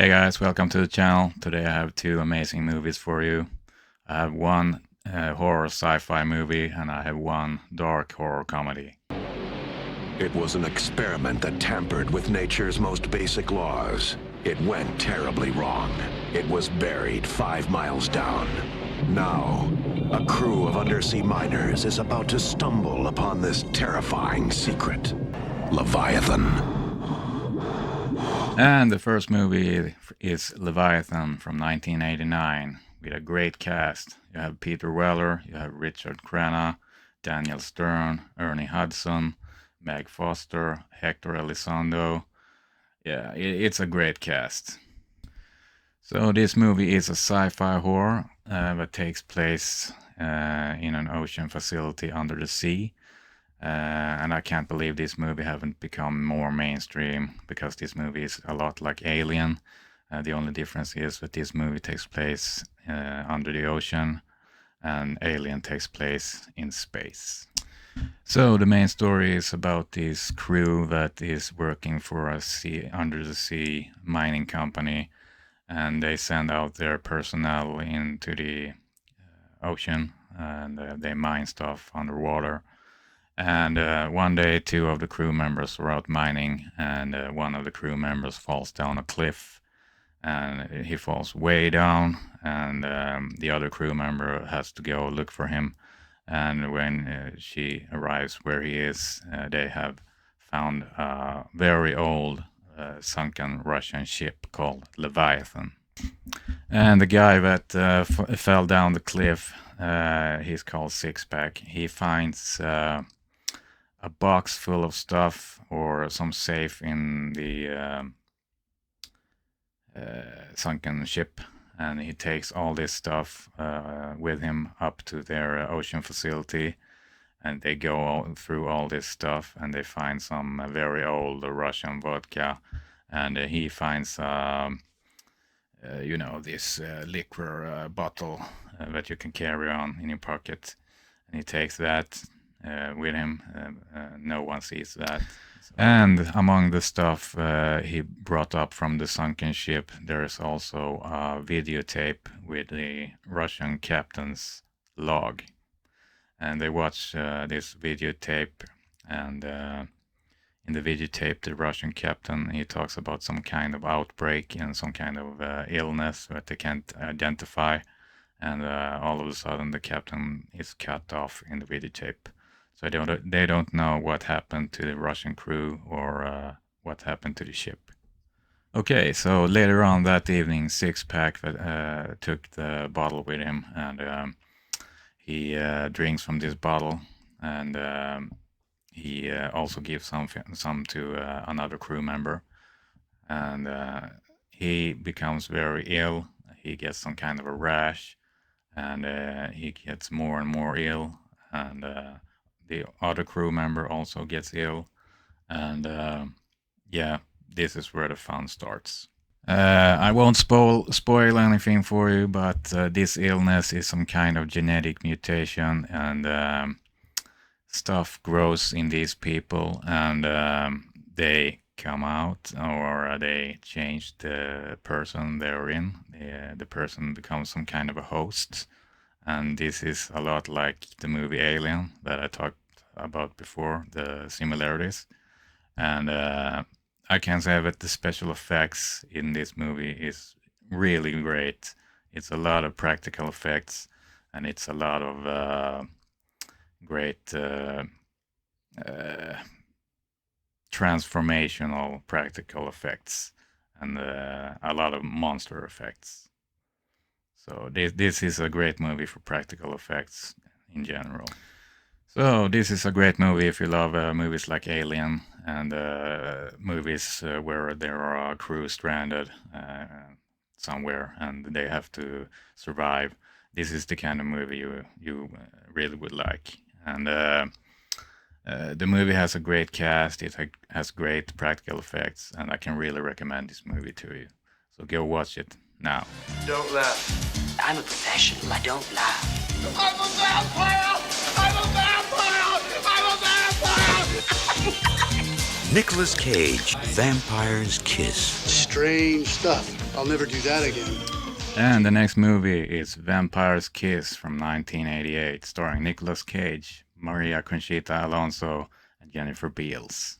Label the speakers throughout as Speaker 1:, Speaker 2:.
Speaker 1: Hey guys, welcome to the channel. Today I have two amazing movies for you. I have one horror sci-fi movie and I have one dark horror comedy.
Speaker 2: It was an experiment that tampered with nature's most basic laws. It went terribly wrong. It was buried 5 miles down. Now, a crew of undersea miners is about to stumble upon this terrifying secret. Leviathan.
Speaker 1: And the first movie is Leviathan from 1989 with a great cast. You have Peter Weller, you have Richard Crenna, Daniel Stern, Ernie Hudson, Meg Foster, Hector Elizondo. Yeah, it's a great cast. So this movie is a sci-fi horror that takes place in an ocean facility under the sea. And I can't believe this movie haven't become more mainstream, because this movie is a lot like Alien. The only difference is that this movie takes place under the ocean and Alien takes place in space. So the main story is about this crew that is working for a under the sea mining company, and they send out their personnel into the ocean and they mine stuff underwater. And one day, 2 of the crew members were out mining, and one of the crew members falls down a cliff, and he falls way down, and the other crew member has to go look for him. And when she arrives where he is, they have found a very old sunken Russian ship called Leviathan. And the guy that fell down the cliff, he's called Sixpack. He finds a box full of stuff, or some safe in the sunken ship, and he takes all this stuff with him up to their ocean facility, and they go through all this stuff and they find some very old Russian vodka, and he finds this liquor bottle that you can carry on in your pocket, and he takes that with him. No one sees that. And among the stuff he brought up from the sunken ship, there is also a videotape with the Russian captain's log. And they watch this videotape, and in the videotape the Russian captain, he talks about some kind of outbreak and some kind of illness that they can't identify. And all of a sudden the captain is cut off in the videotape. So they don't know what happened to the Russian crew or what happened to the ship. Okay, so later on that evening, Sixpack took the bottle with him, and he drinks from this bottle, and he also gives some to another crew member, and he becomes very ill. He gets some kind of a rash, and he gets more and more ill, and the other crew member also gets ill, and yeah, this is where the fun starts. I won't spoil anything for you, but this illness is some kind of genetic mutation, and stuff grows in these people, and they come out, or they change the person they're in. The person becomes some kind of a host. And this is a lot like the movie Alien that I talked about before, the similarities. And I can say that the special effects in this movie is really great. It's a lot of practical effects, and it's a lot of great transformational practical effects, and a lot of monster effects. So this is a great movie for practical effects in general. So this is a great movie if you love movies like Alien, and movies where there are a crew stranded somewhere and they have to survive. This is the kind of movie you really would like. And the movie has a great cast. It has great practical effects, and I can really recommend this movie to you. So go watch it now.
Speaker 3: Don't laugh.
Speaker 4: I'm a professional. I don't laugh.
Speaker 3: I'm a vampire! I'm a vampire! I'm a vampire!
Speaker 5: Nicoas Cage, Vampire's Kiss.
Speaker 6: Strange stuff.
Speaker 5: I'll never do that again.
Speaker 1: And the next movie is Vampire's Kiss from 1988, starring Nicolas Cage, Maria Conchita Alonso, and Jennifer Beals.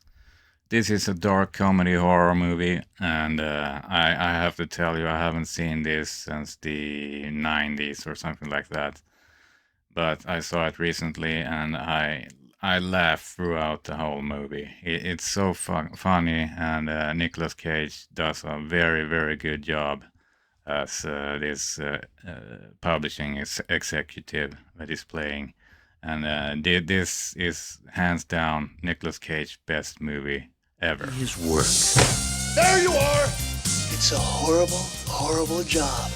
Speaker 1: This is a dark comedy horror movie, and I have to tell you, I haven't seen this since the 90s or something like that. But I saw it recently, and I laughed throughout the whole movie. It's so funny, and Nicolas Cage does a very, very good job as this publishing executive that is playing. And this is hands down Nicolas Cage's best movie ever.
Speaker 4: His work.
Speaker 3: There you are!
Speaker 6: It's a horrible, horrible job.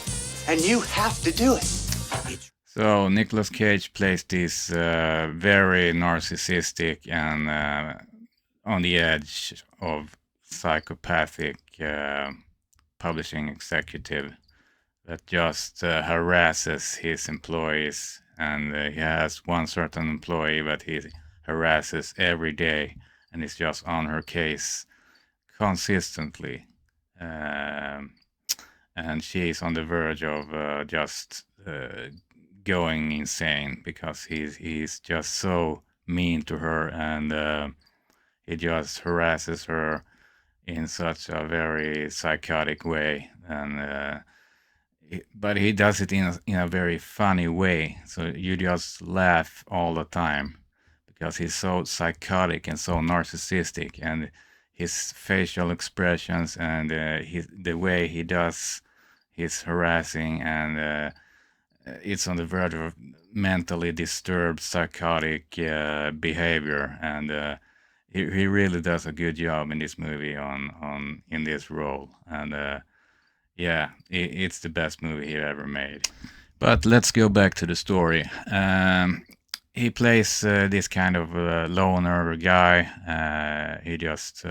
Speaker 6: And you have to do it.
Speaker 1: So Nicolas Cage plays this very narcissistic and on the edge of psychopathic publishing executive that just harasses his employees, and he has one certain employee that he harasses every day and is just on her case consistently. And she's on the verge of just going insane because he's just so mean to her, and he just harasses her in such a very psychotic way, and but he does it in a very funny way, so you just laugh all the time because he's so psychotic and so narcissistic, and his facial expressions and the way he does his harassing, and it's on the verge of mentally disturbed psychotic behavior, and he really does a good job in this movie in this role, and yeah, it's the best movie he ever made. But let's go back to the story. He plays this kind of loner guy. He just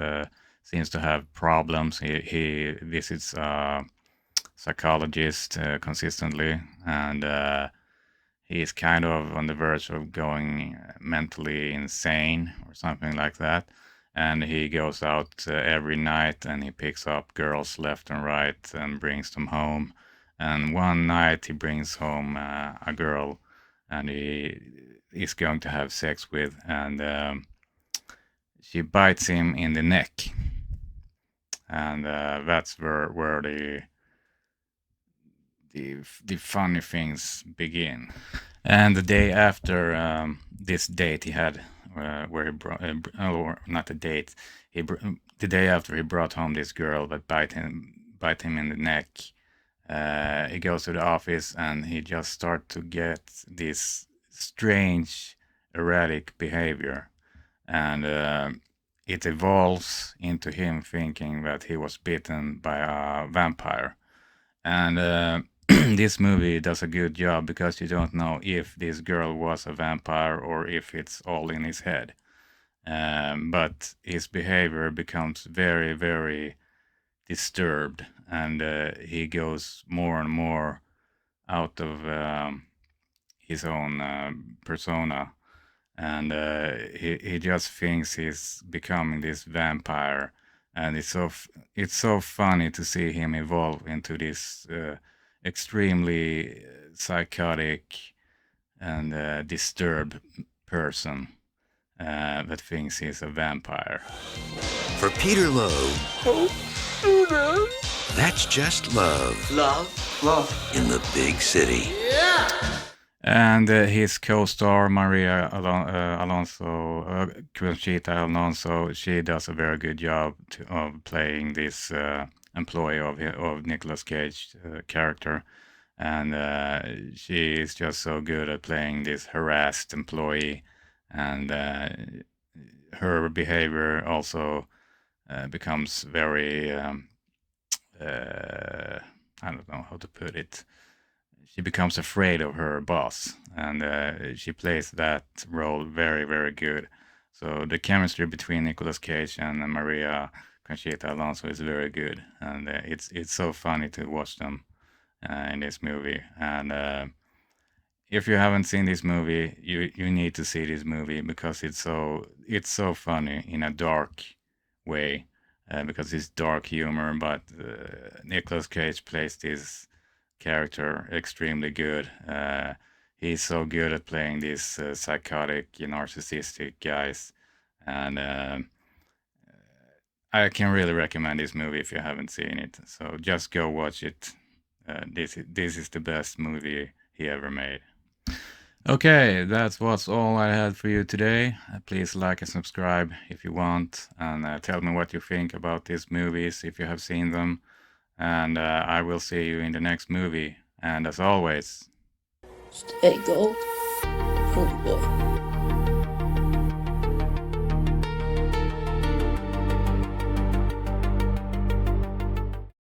Speaker 1: seems to have problems. He visits a psychologist consistently, and he's kind of on the verge of going mentally insane or something like that. And he goes out every night and he picks up girls left and right and brings them home. And one night he brings home a girl and he's going to have sex with, and she bites him in the neck. And that's where the funny things begin. And the day after this date he had, where he brought, or not a date, the day after he brought home this girl that bite him in the neck, he goes to the office and he just starts to get this strange, erratic behavior, and it evolves into him thinking that he was bitten by a vampire, and this movie does a good job because you don't know if this girl was a vampire or if it's all in his head. But his behavior becomes very, very disturbed, and he goes more and more out of his own persona, and he just thinks he's becoming this vampire, and it's so funny to see him evolve into this extremely psychotic and disturbed person that thinks he's a vampire.
Speaker 7: For Peter Lowe, that's just love
Speaker 6: Love?
Speaker 7: in the big city.
Speaker 1: And his co-star Maria Alonso, Conchita Alonso, she does a very good job of playing this employee of Nicolas Cage character, and she is just so good at playing this harassed employee, and her behavior also becomes very I don't know how to put it. She becomes afraid of her boss, and she plays that role very, very good. So the chemistry between Nicolas Cage and Maria Conchita Alonso is very good, and it's so funny to watch them in this movie. And if you haven't seen this movie, you need to see this movie because it's so funny in a dark way, because it's dark humor, but Nicolas Cage plays this character extremely good. He's so good at playing these psychotic, narcissistic guys, and I can really recommend this movie if you haven't seen it. So just go watch it. This is the best movie he ever made. Okay, that's what's all I had for you today. Please like and subscribe if you want, and tell me what you think about these movies if you have seen them. And I will see you in the next movie. And as always,
Speaker 5: stay gold. Good boy.